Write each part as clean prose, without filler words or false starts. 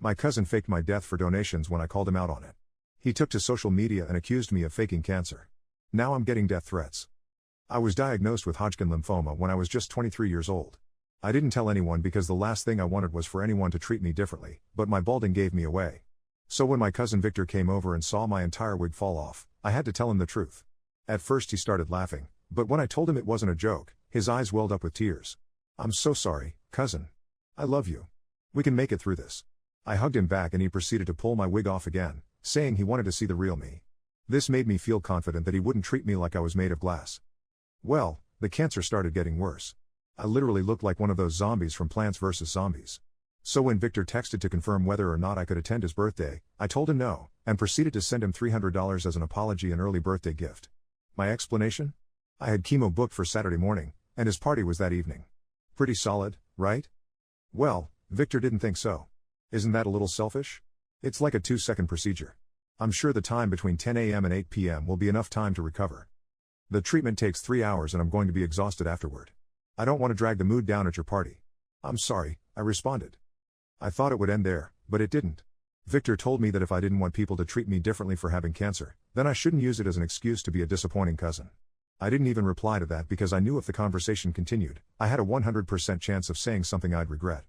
My cousin faked my death for donations when I called him out on it. He took to social media and accused me of faking cancer. Now I'm getting death threats. I was diagnosed with Hodgkin lymphoma when I was just 23 years old. I didn't tell anyone because the last thing I wanted was for anyone to treat me differently, but my balding gave me away. So when my cousin Victor came over and saw my entire wig fall off, I had to tell him the truth. At first he started laughing, but when I told him it wasn't a joke, his eyes welled up with tears. "I'm so sorry, cousin. I love you. We can make it through this." I hugged him back and he proceeded to pull my wig off again, saying he wanted to see the real me. This made me feel confident that he wouldn't treat me like I was made of glass. Well, the cancer started getting worse. I literally looked like one of those zombies from Plants vs. Zombies. So when Victor texted to confirm whether or not I could attend his birthday, I told him no, and proceeded to send him $300 as an apology and early birthday gift. My explanation? I had chemo booked for Saturday morning, and his party was that evening. Pretty solid, right? Well, Victor didn't think so. Isn't that a little selfish? It's like a 2-second procedure. I'm sure the time between 10 a.m. and 8 p.m. will be enough time to recover. The treatment takes 3 hours and I'm going to be exhausted afterward. I don't want to drag the mood down at your party. I'm sorry, I responded. I thought it would end there, but it didn't. Victor told me that if I didn't want people to treat me differently for having cancer, then I shouldn't use it as an excuse to be a disappointing cousin. I didn't even reply to that because I knew if the conversation continued, I had a 100% chance of saying something I'd regret.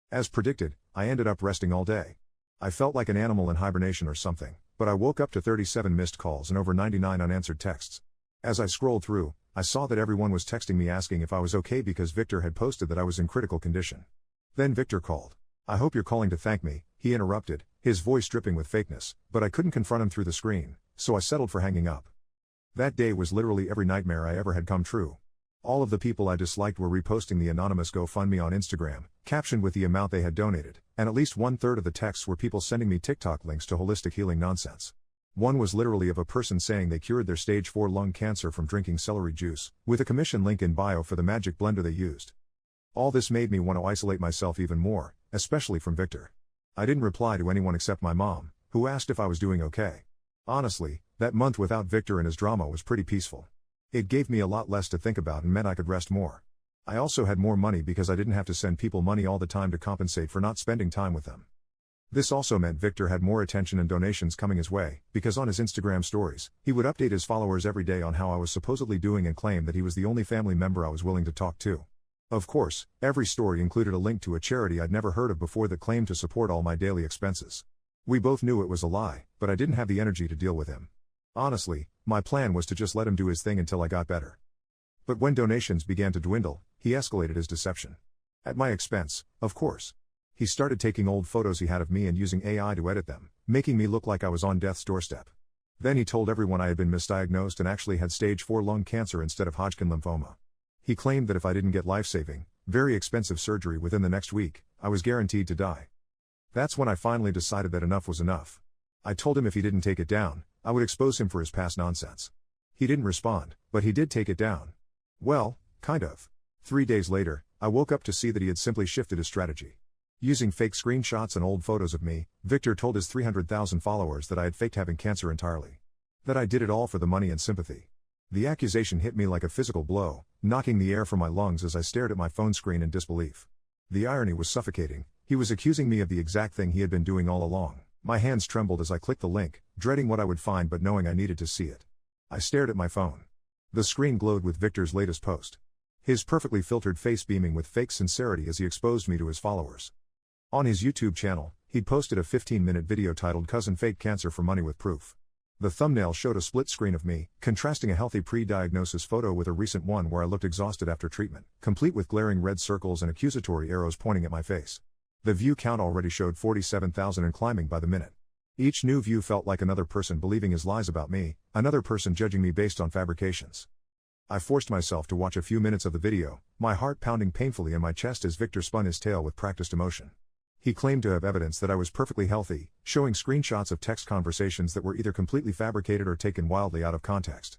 As predicted, I ended up resting all day. I felt like an animal in hibernation or something, but I woke up to 37 missed calls and over 99 unanswered texts. As I scrolled through, I saw that everyone was texting me asking if I was okay because Victor had posted that I was in critical condition. Then Victor called. "I hope you're calling to thank me," he interrupted, his voice dripping with fakeness, but I couldn't confront him through the screen, so I settled for hanging up. That day was literally every nightmare I ever had come true. All of the people I disliked were reposting the anonymous GoFundMe on Instagram, captioned with the amount they had donated, and at least 1/3 of the texts were people sending me TikTok links to holistic healing nonsense. One was literally of a person saying they cured their stage 4 lung cancer from drinking celery juice, with a commission link in bio for the magic blender they used. All this made me want to isolate myself even more, especially from Victor. I didn't reply to anyone except my mom, who asked if I was doing okay. Honestly, that month without Victor and his drama was pretty peaceful. It gave me a lot less to think about and meant I could rest more. I also had more money because I didn't have to send people money all the time to compensate for not spending time with them. This also meant Victor had more attention and donations coming his way, because on his Instagram stories, he would update his followers every day on how I was supposedly doing and claim that he was the only family member I was willing to talk to. Of course, every story included a link to a charity I'd never heard of before that claimed to support all my daily expenses. We both knew it was a lie, but I didn't have the energy to deal with him. Honestly, my plan was to just let him do his thing until I got better. But when donations began to dwindle, he escalated his deception. At my expense, of course. He started taking old photos he had of me and using AI to edit them, making me look like I was on death's doorstep. Then he told everyone I had been misdiagnosed and actually had stage 4 lung cancer instead of Hodgkin lymphoma. He claimed that if I didn't get life-saving, very expensive surgery within the next week, I was guaranteed to die. That's when I finally decided that enough was enough. I told him if he didn't take it down, I would expose him for his past nonsense. He didn't respond, but he did take it down. Well, kind of. 3 days later, I woke up to see that he had simply shifted his strategy. Using fake screenshots and old photos of me, Victor told his 300,000 followers that I had faked having cancer entirely. That I did it all for the money and sympathy. The accusation hit me like a physical blow, knocking the air from my lungs as I stared at my phone screen in disbelief. The irony was suffocating. He was accusing me of the exact thing he had been doing all along. My hands trembled as I clicked the link, dreading what I would find but knowing I needed to see it. I stared at my phone. The screen glowed with Victor's latest post. His perfectly filtered face beaming with fake sincerity as he exposed me to his followers. On his YouTube channel, he'd posted a 15-minute video titled "Cousin Faked Cancer for Money with Proof." The thumbnail showed a split screen of me, contrasting a healthy pre-diagnosis photo with a recent one where I looked exhausted after treatment, complete with glaring red circles and accusatory arrows pointing at my face. The view count already showed 47,000 and climbing by the minute. Each new view felt like another person believing his lies about me, another person judging me based on fabrications. I forced myself to watch a few minutes of the video, my heart pounding painfully in my chest as Victor spun his tale with practiced emotion. He claimed to have evidence that I was perfectly healthy, showing screenshots of text conversations that were either completely fabricated or taken wildly out of context.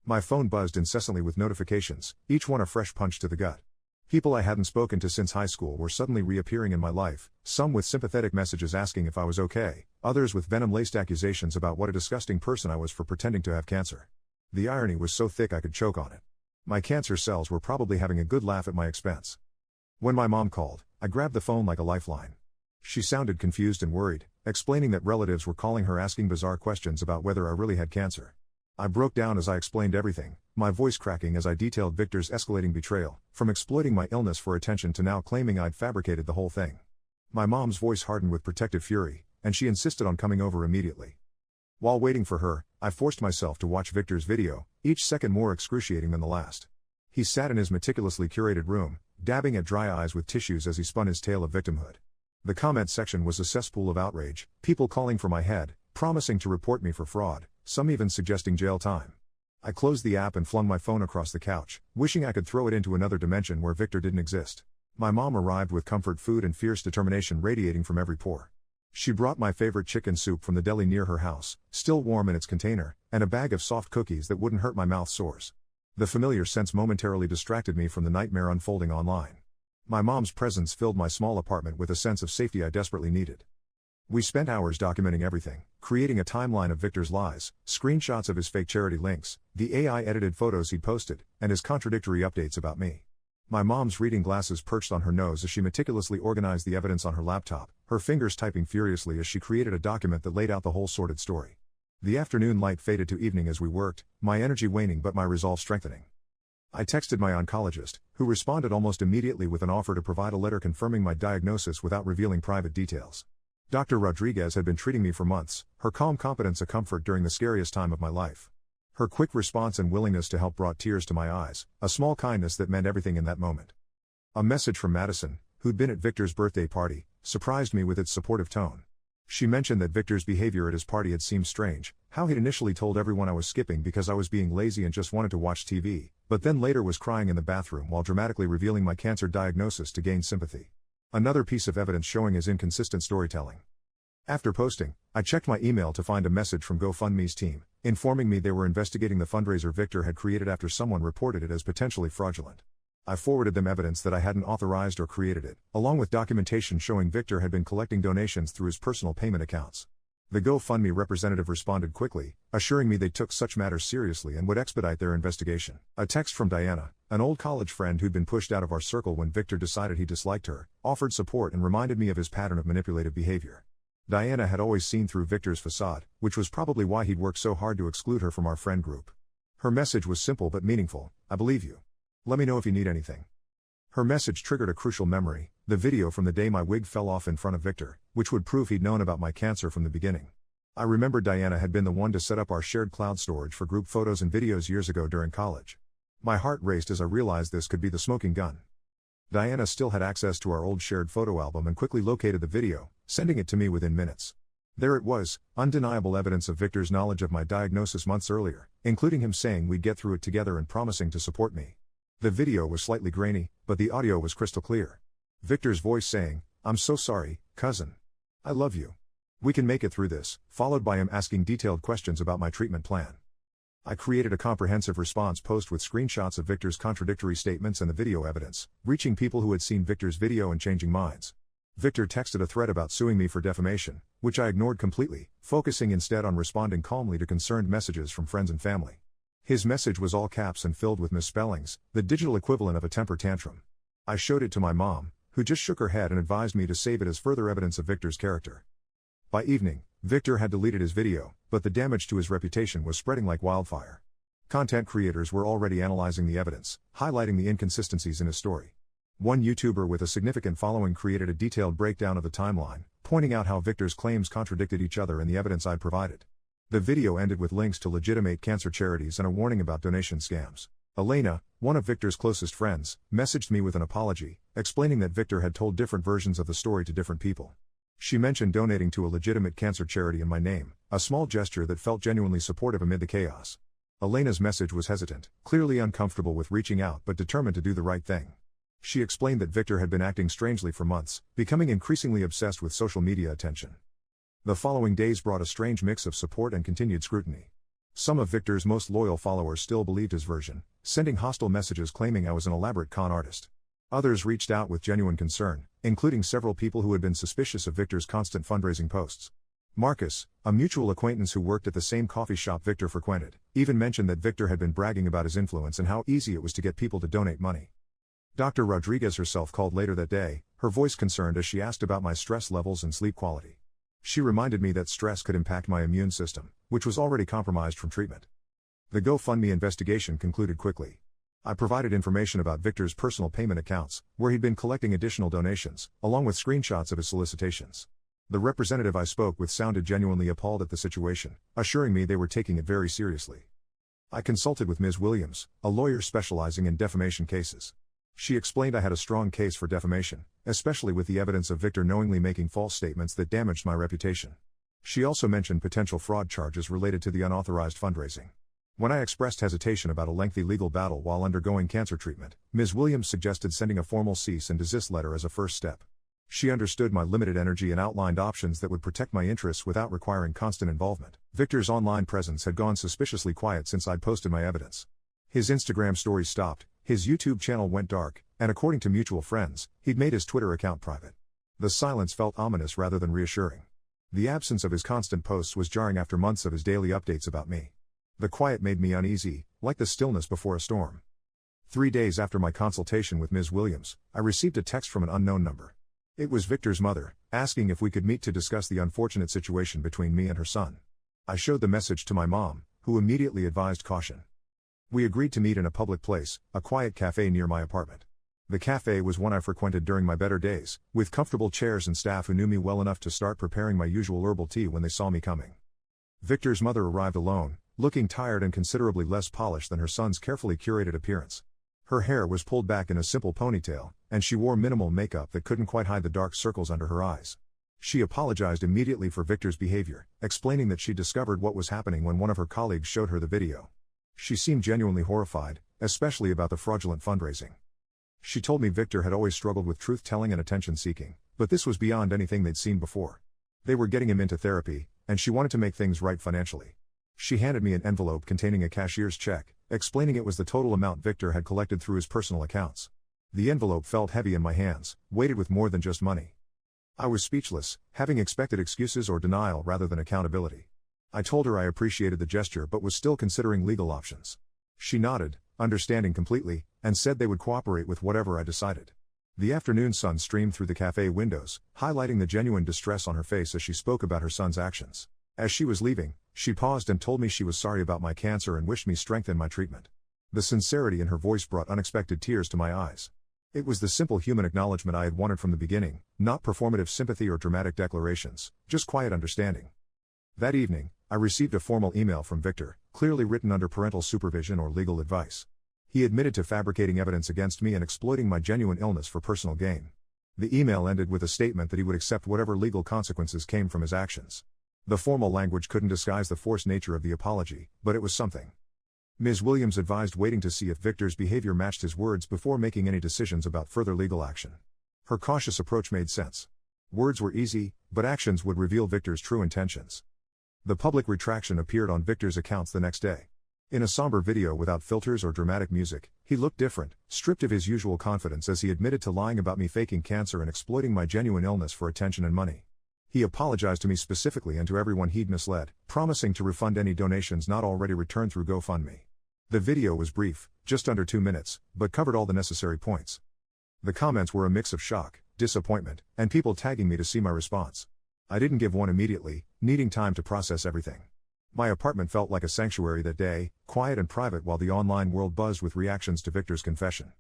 My phone buzzed incessantly with notifications, each one a fresh punch to the gut. People I hadn't spoken to since high school were suddenly reappearing in my life, some with sympathetic messages asking if I was okay, others with venom-laced accusations about what a disgusting person I was for pretending to have cancer. The irony was so thick I could choke on it. My cancer cells were probably having a good laugh at my expense. When my mom called, I grabbed the phone like a lifeline. She sounded confused and worried, explaining that relatives were calling her asking bizarre questions about whether I really had cancer. I broke down as I explained everything, my voice cracking as I detailed Victor's escalating betrayal, from exploiting my illness for attention to now claiming I'd fabricated the whole thing. My mom's voice hardened with protective fury, and she insisted on coming over immediately. While waiting for her, I forced myself to watch Victor's video, each second more excruciating than the last. He sat in his meticulously curated room, dabbing at dry eyes with tissues as he spun his tale of victimhood. The comment section was a cesspool of outrage, people calling for my head, promising to report me for fraud, some even suggesting jail time. I closed the app and flung my phone across the couch, wishing I could throw it into another dimension where Victor didn't exist. My mom arrived with comfort food and fierce determination radiating from every pore. She brought my favorite chicken soup from the deli near her house, still warm in its container, and a bag of soft cookies that wouldn't hurt my mouth sores. The familiar sense momentarily distracted me from the nightmare unfolding online. My mom's presence filled my small apartment with a sense of safety I desperately needed. We spent hours documenting everything, creating a timeline of Victor's lies, screenshots of his fake charity links, the AI-edited photos he'd posted, and his contradictory updates about me. My mom's reading glasses perched on her nose as she meticulously organized the evidence on her laptop, her fingers typing furiously as she created a document that laid out the whole sordid story. The afternoon light faded to evening as we worked, my energy waning but my resolve strengthening. I texted my oncologist, who responded almost immediately with an offer to provide a letter confirming my diagnosis without revealing private details. Dr. Rodriguez had been treating me for months, her calm competence a comfort during the scariest time of my life. Her quick response and willingness to help brought tears to my eyes, a small kindness that meant everything in that moment. A message from Madison, who'd been at Victor's birthday party, surprised me with its supportive tone. She mentioned that Victor's behavior at his party had seemed strange, how he'd initially told everyone I was skipping because I was being lazy and just wanted to watch TV, but then later was crying in the bathroom while dramatically revealing my cancer diagnosis to gain sympathy. Another piece of evidence showing his inconsistent storytelling. After posting, I checked my email to find a message from GoFundMe's team, informing me they were investigating the fundraiser Victor had created after someone reported it as potentially fraudulent. I forwarded them evidence that I hadn't authorized or created it, along with documentation showing Victor had been collecting donations through his personal payment accounts. The GoFundMe representative responded quickly, assuring me they took such matters seriously and would expedite their investigation. A text from Diana, an old college friend who'd been pushed out of our circle when Victor decided he disliked her, offered support and reminded me of his pattern of manipulative behavior. Diana had always seen through Victor's facade, which was probably why he'd worked so hard to exclude her from our friend group. Her message was simple but meaningful: I believe you. Let me know if you need anything. Her message triggered a crucial memory, the video from the day my wig fell off in front of Victor, which would prove he'd known about my cancer from the beginning. I remembered Diana had been the one to set up our shared cloud storage for group photos and videos years ago during college. My heart raced as I realized this could be the smoking gun. Diana still had access to our old shared photo album and quickly located the video, sending it to me within minutes. There it was, undeniable evidence of Victor's knowledge of my diagnosis months earlier, including him saying we'd get through it together and promising to support me. The video was slightly grainy, but the audio was crystal clear. Victor's voice saying, "I'm so sorry, cousin. I love you. We can make it through this," followed by him asking detailed questions about my treatment plan. I created a comprehensive response post with screenshots of Victor's contradictory statements and the video evidence, reaching people who had seen Victor's video and changing minds. Victor texted a threat about suing me for defamation, which I ignored completely, focusing instead on responding calmly to concerned messages from friends and family. His message was all caps and filled with misspellings, the digital equivalent of a temper tantrum. I showed it to my mom, who just shook her head and advised me to save it as further evidence of Victor's character. By evening, Victor had deleted his video, but the damage to his reputation was spreading like wildfire. Content creators were already analyzing the evidence, highlighting the inconsistencies in his story. One YouTuber with a significant following created a detailed breakdown of the timeline, pointing out how Victor's claims contradicted each other and the evidence I'd provided. The video ended with links to legitimate cancer charities and a warning about donation scams. Elena, one of Victor's closest friends, messaged me with an apology, explaining that Victor had told different versions of the story to different people. She mentioned donating to a legitimate cancer charity in my name, a small gesture that felt genuinely supportive amid the chaos. Elena's message was hesitant, clearly uncomfortable with reaching out but determined to do the right thing. She explained that Victor had been acting strangely for months, becoming increasingly obsessed with social media attention. The following days brought a strange mix of support and continued scrutiny. Some of Victor's most loyal followers still believed his version, sending hostile messages claiming I was an elaborate con artist. Others reached out with genuine concern, including several people who had been suspicious of Victor's constant fundraising posts. Marcus, a mutual acquaintance who worked at the same coffee shop Victor frequented, even mentioned that Victor had been bragging about his influence and how easy it was to get people to donate money. Dr. Rodriguez herself called later that day, her voice concerned as she asked about my stress levels and sleep quality. She reminded me that stress could impact my immune system, which was already compromised from treatment. The GoFundMe investigation concluded quickly. I provided information about Victor's personal payment accounts, where he'd been collecting additional donations, along with screenshots of his solicitations. The representative I spoke with sounded genuinely appalled at the situation, assuring me they were taking it very seriously. I consulted with Ms. Williams, a lawyer specializing in defamation cases. She explained I had a strong case for defamation, especially with the evidence of Victor knowingly making false statements that damaged my reputation. She also mentioned potential fraud charges related to the unauthorized fundraising. When I expressed hesitation about a lengthy legal battle while undergoing cancer treatment, Ms. Williams suggested sending a formal cease and desist letter as a first step. She understood my limited energy and outlined options that would protect my interests without requiring constant involvement. Victor's online presence had gone suspiciously quiet since I'd posted my evidence. His Instagram stories stopped, his YouTube channel went dark, and according to mutual friends, he'd made his Twitter account private. The silence felt ominous rather than reassuring. The absence of his constant posts was jarring after months of his daily updates about me. The quiet made me uneasy, like the stillness before a storm. 3 days after my consultation with Ms. Williams, I received a text from an unknown number. It was Victor's mother, asking if we could meet to discuss the unfortunate situation between me and her son. I showed the message to my mom, who immediately advised caution. We agreed to meet in a public place, a quiet cafe near my apartment. The cafe was one I frequented during my better days, with comfortable chairs and staff who knew me well enough to start preparing my usual herbal tea when they saw me coming. Victor's mother arrived alone, looking tired and considerably less polished than her son's carefully curated appearance. Her hair was pulled back in a simple ponytail, and she wore minimal makeup that couldn't quite hide the dark circles under her eyes. She apologized immediately for Victor's behavior, explaining that she discovered what was happening when one of her colleagues showed her the video. She seemed genuinely horrified, especially about the fraudulent fundraising. She told me Victor had always struggled with truth-telling and attention-seeking, but this was beyond anything they'd seen before. They were getting him into therapy, and she wanted to make things right financially. She handed me an envelope containing a cashier's check, explaining it was the total amount Victor had collected through his personal accounts. The envelope felt heavy in my hands, weighted with more than just money. I was speechless, having expected excuses or denial rather than accountability. I told her I appreciated the gesture but was still considering legal options. She nodded, understanding completely, and said they would cooperate with whatever I decided. The afternoon sun streamed through the cafe windows, highlighting the genuine distress on her face as she spoke about her son's actions. As she was leaving, she paused and told me she was sorry about my cancer and wished me strength in my treatment. The sincerity in her voice brought unexpected tears to my eyes. It was the simple human acknowledgement I had wanted from the beginning, not performative sympathy or dramatic declarations, just quiet understanding. That evening, I received a formal email from Victor, clearly written under parental supervision or legal advice. He admitted to fabricating evidence against me and exploiting my genuine illness for personal gain. The email ended with a statement that he would accept whatever legal consequences came from his actions. The formal language couldn't disguise the forced nature of the apology, but it was something. Ms. Williams advised waiting to see if Victor's behavior matched his words before making any decisions about further legal action. Her cautious approach made sense. Words were easy, but actions would reveal Victor's true intentions. The public retraction appeared on Victor's accounts the next day. In a somber video without filters or dramatic music, he looked different, stripped of his usual confidence as he admitted to lying about me faking cancer and exploiting my genuine illness for attention and money. He apologized to me specifically and to everyone he'd misled, promising to refund any donations not already returned through GoFundMe. The video was brief, just under 2 minutes, but covered all the necessary points. The comments were a mix of shock, disappointment, and people tagging me to see my response. I didn't give one immediately, needing time to process everything. My apartment felt like a sanctuary that day, quiet and private while the online world buzzed with reactions to Victor's confession.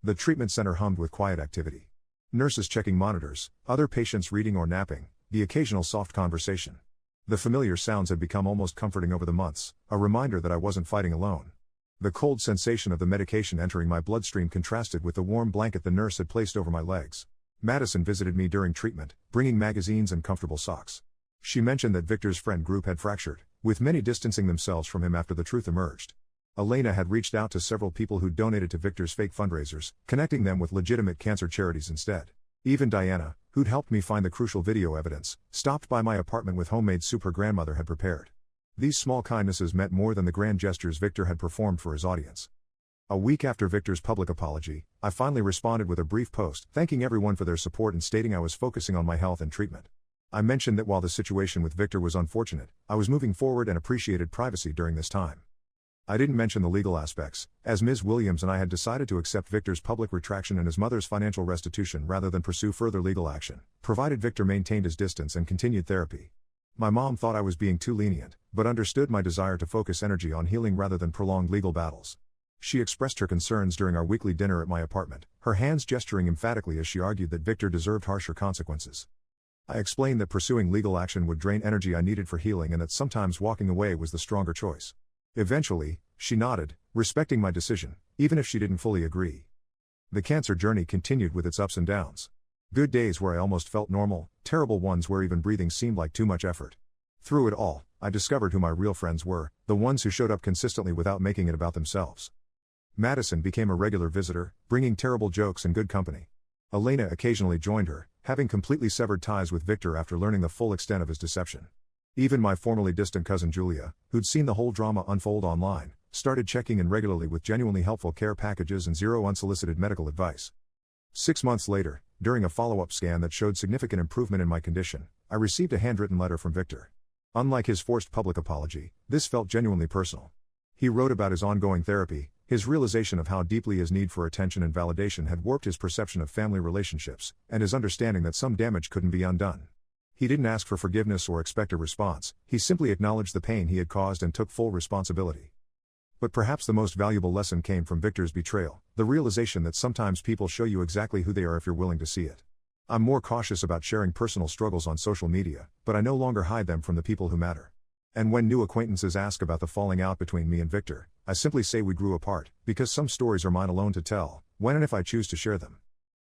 The treatment center hummed with quiet activity. Nurses checking monitors, other patients reading or napping, the occasional soft conversation. The familiar sounds had become almost comforting over the months, a reminder that I wasn't fighting alone. The cold sensation of the medication entering my bloodstream contrasted with the warm blanket the nurse had placed over my legs. Madison visited me during treatment, bringing magazines and comfortable socks. She mentioned that Victor's friend group had fractured, with many distancing themselves from him after the truth emerged. Elena had reached out to several people who donated to Victor's fake fundraisers, connecting them with legitimate cancer charities instead. Even Diana, who'd helped me find the crucial video evidence, stopped by my apartment with homemade soup her grandmother had prepared. These small kindnesses meant more than the grand gestures Victor had performed for his audience. A week after Victor's public apology, I finally responded with a brief post, thanking everyone for their support and stating I was focusing on my health and treatment. I mentioned that while the situation with Victor was unfortunate, I was moving forward and appreciated privacy during this time. I didn't mention the legal aspects, as Ms. Williams and I had decided to accept Victor's public retraction and his mother's financial restitution rather than pursue further legal action, provided Victor maintained his distance and continued therapy. My mom thought I was being too lenient, but understood my desire to focus energy on healing rather than prolonged legal battles. She expressed her concerns during our weekly dinner at my apartment, her hands gesturing emphatically as she argued that Victor deserved harsher consequences. I explained that pursuing legal action would drain energy I needed for healing and that sometimes walking away was the stronger choice. Eventually, she nodded, respecting my decision, even if she didn't fully agree. The cancer journey continued with its ups and downs. Good days where I almost felt normal, terrible ones where even breathing seemed like too much effort. Through it all, I discovered who my real friends were, the ones who showed up consistently without making it about themselves. Madison became a regular visitor, bringing terrible jokes and good company. Elena occasionally joined her, having completely severed ties with Victor after learning the full extent of his deception. Even my formerly distant cousin Julia, who'd seen the whole drama unfold online, started checking in regularly with genuinely helpful care packages and zero unsolicited medical advice. 6 months later, during a follow-up scan that showed significant improvement in my condition, I received a handwritten letter from Victor. Unlike his forced public apology, this felt genuinely personal. He wrote about his ongoing therapy, his realization of how deeply his need for attention and validation had warped his perception of family relationships, and his understanding that some damage couldn't be undone. He didn't ask for forgiveness or expect a response, he simply acknowledged the pain he had caused and took full responsibility. But perhaps the most valuable lesson came from Victor's betrayal, the realization that sometimes people show you exactly who they are if you're willing to see it. I'm more cautious about sharing personal struggles on social media, but I no longer hide them from the people who matter. And when new acquaintances ask about the falling out between me and Victor, I simply say we grew apart, because some stories are mine alone to tell, when and if I choose to share them.